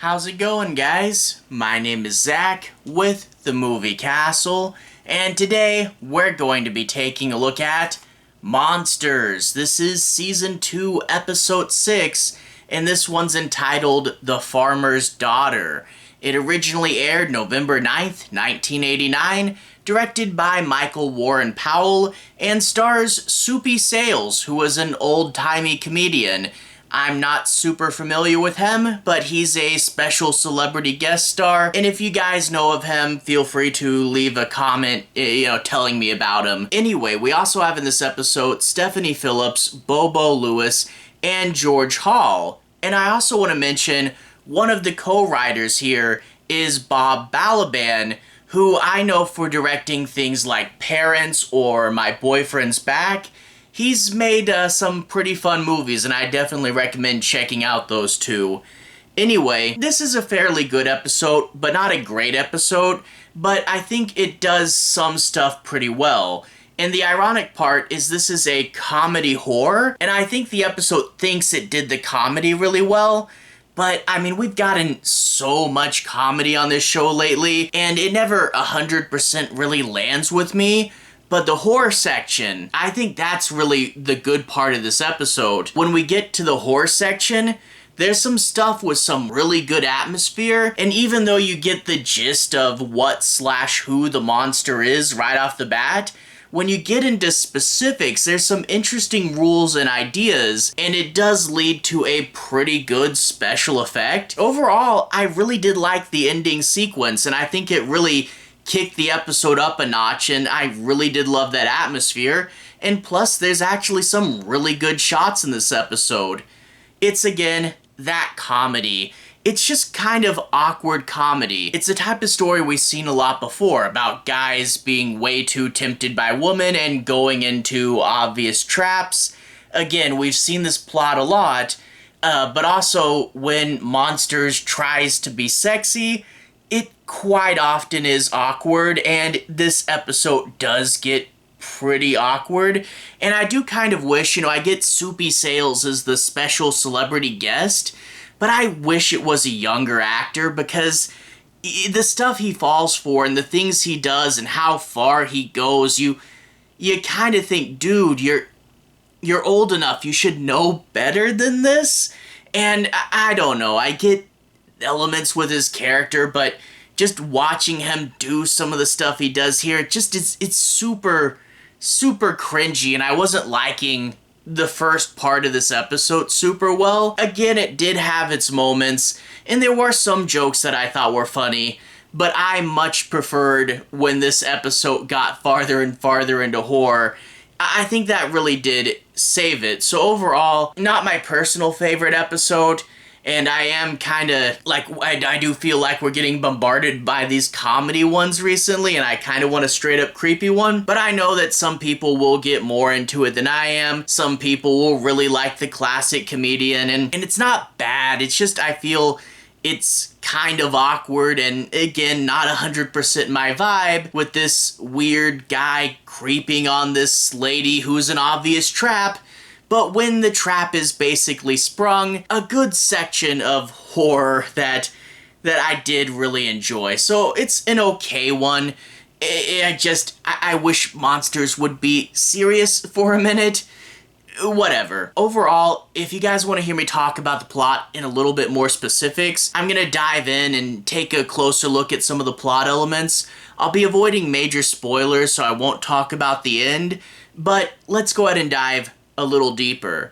How's it going, guys? My name is Zach with the Movie Castle, and today we're going to be taking a look at Monsters. This is Season 2, Episode 6, and this one's entitled The Farmer's Daughter. It originally aired November 9th, 1989, directed by Michael Warren Powell, and stars Soupy Sales, who was an old-timey comedian. I'm not super familiar with him, but he's a special celebrity guest star, and if you guys know of him, feel free to leave a comment, telling me about him. Anyway, we also have in this episode Stephanie Phillips, Bobo Lewis, and George Hall. And I also want to mention one of the co-writers here is Bob Balaban, who I know for directing things like Parents or My Boyfriend's Back. He's made some pretty fun movies, and I definitely recommend checking out those two. Anyway, this is a fairly good episode, but not a great episode, but I think it does some stuff pretty well. And the ironic part is this is a comedy horror, and I think the episode thinks it did the comedy really well. But, I mean, we've gotten so much comedy on this show lately, and it never 100% really lands with me. But the horror section, I think that's really the good part of this episode. When we get to the horror section, there's some stuff with some really good atmosphere, and even though you get the gist of what/who the monster is right off the bat, when you get into specifics, there's some interesting rules and ideas, and it does lead to a pretty good special effect. Overall, I really did like the ending sequence, and I think it really kicked the episode up a notch, and I really did love that atmosphere. And plus, there's actually some really good shots in this episode. It's, again, that comedy. It's just kind of awkward comedy. It's the type of story we've seen a lot before, about guys being way too tempted by women and going into obvious traps. Again, we've seen this plot a lot, but also when Monsters tries to be sexy, it quite often is awkward, and this episode does get pretty awkward. And I do kind of wish, I get Soupy Sales as the special celebrity guest, but I wish it was a younger actor, because the stuff he falls for and the things he does and how far he goes, you kind of think, dude, you're old enough, you should know better than this. And I don't know, I get elements with his character, but just watching him do some of the stuff he does here, it's super cringy, and I wasn't liking the first part of this episode super well. Again, it did have its moments, and there were some jokes that I thought were funny, but I much preferred when this episode got farther and farther into horror. I think that really did save it. So overall, not my personal favorite episode, and I am kind of, I do feel like we're getting bombarded by these comedy ones recently, and I kind of want a straight-up creepy one. But I know that some people will get more into it than I am. Some people will really like the classic comedian, and it's not bad. It's just, I feel it's kind of awkward, and again, not 100% my vibe, with this weird guy creeping on this lady who's an obvious trap. But when the trap is basically sprung, a good section of horror that I did really enjoy. So it's an okay one. I wish Monsters would be serious for a minute. Whatever. Overall, if you guys want to hear me talk about the plot in a little bit more specifics, I'm going to dive in and take a closer look at some of the plot elements. I'll be avoiding major spoilers, so I won't talk about the end, but let's go ahead and dive a little deeper.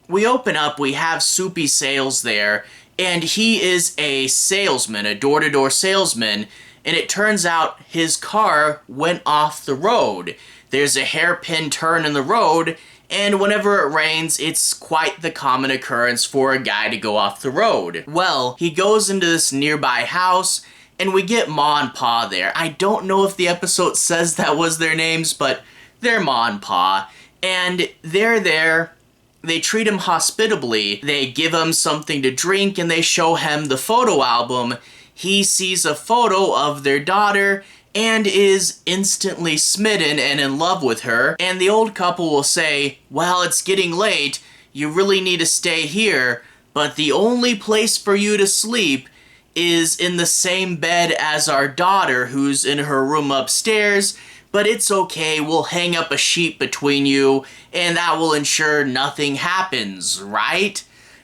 We open up, we have Soupy Sales there, and he is a salesman, a door-to-door salesman, and it turns out his car went off the road. There's a hairpin turn in the road, and whenever it rains, it's quite the common occurrence for a guy to go off the road. Well, he goes into this nearby house, and we get Ma and Pa there. I don't know if the episode says that was their names, but they're Ma and Pa. And they're there, they treat him hospitably, they give him something to drink, and they show him the photo album. He sees a photo of their daughter and is instantly smitten and in love with her. And the old couple will say, well, it's getting late, you really need to stay here. but the only place for you to sleep is in the same bed as our daughter, who's in her room upstairs, but it's okay, we'll hang up a sheet between you, and that will ensure nothing happens, right?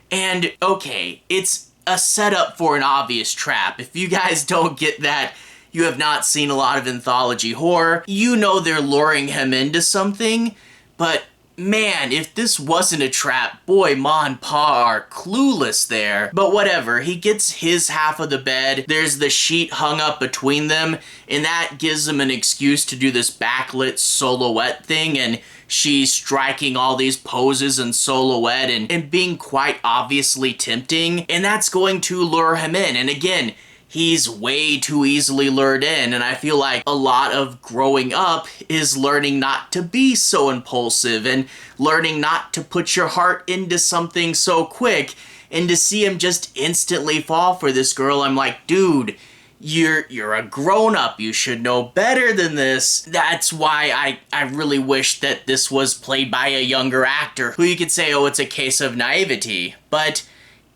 And, okay, it's a setup for an obvious trap. If you guys don't get that, you have not seen a lot of anthology horror. You know they're luring him into something, but man, if this wasn't a trap, boy, Ma and Pa are clueless there. But whatever, he gets his half of the bed, there's the sheet hung up between them, and that gives him an excuse to do this backlit silhouette thing, and she's striking all these poses in silhouette and being quite obviously tempting, and that's going to lure him in. And again, he's way too easily lured in, and I feel like a lot of growing up is learning not to be so impulsive and learning not to put your heart into something so quick. And to see him just instantly fall for this girl, I'm like, dude, you're a grown-up, you should know better than this. That's why I really wish that this was played by a younger actor, who you could say, oh, it's a case of naivety. But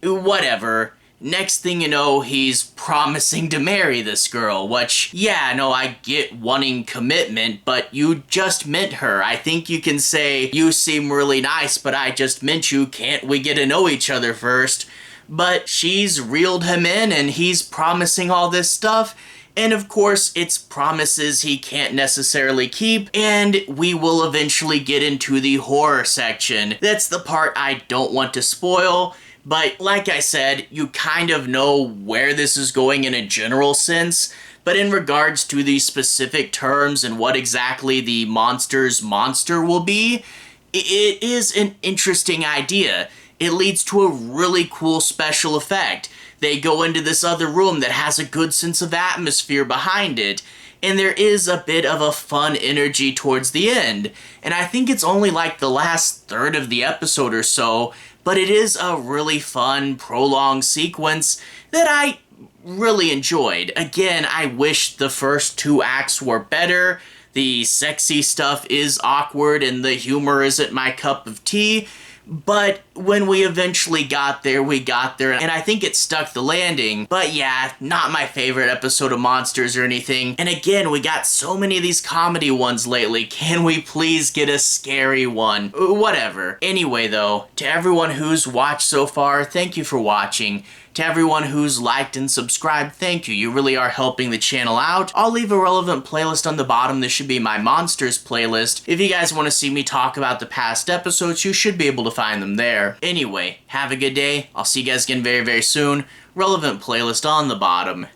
whatever. Next thing you know, he's promising to marry this girl, which, yeah, no, I get wanting commitment, but you just met her. I think you can say, you seem really nice, but I just met you, can't we get to know each other first? But she's reeled him in, and he's promising all this stuff, and of course, it's promises he can't necessarily keep, and we will eventually get into the horror section. That's the part I don't want to spoil. But like I said, you kind of know where this is going in a general sense, but in regards to the specific terms and what exactly the monster's monster will be, it is an interesting idea. It leads to a really cool special effect. They go into this other room that has a good sense of atmosphere behind it, and there is a bit of a fun energy towards the end. And I think it's only like the last third of the episode or so, but it is a really fun, prolonged sequence that I really enjoyed. Again, I wish the first 2 acts were better. The sexy stuff is awkward and the humor isn't my cup of tea. But when we eventually got there, we got there, and I think it stuck the landing. But yeah, not my favorite episode of Monsters or anything. And again, we got so many of these comedy ones lately. Can we please get a scary one? Whatever. Anyway though, to everyone who's watched so far, thank you for watching. To everyone who's liked and subscribed, thank you. You really are helping the channel out. I'll leave a relevant playlist on the bottom. This should be my Monsters playlist. If you guys want to see me talk about the past episodes, you should be able to find them there. Anyway, have a good day. I'll see you guys again very, very soon. Relevant playlist on the bottom.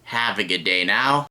Have a good day now.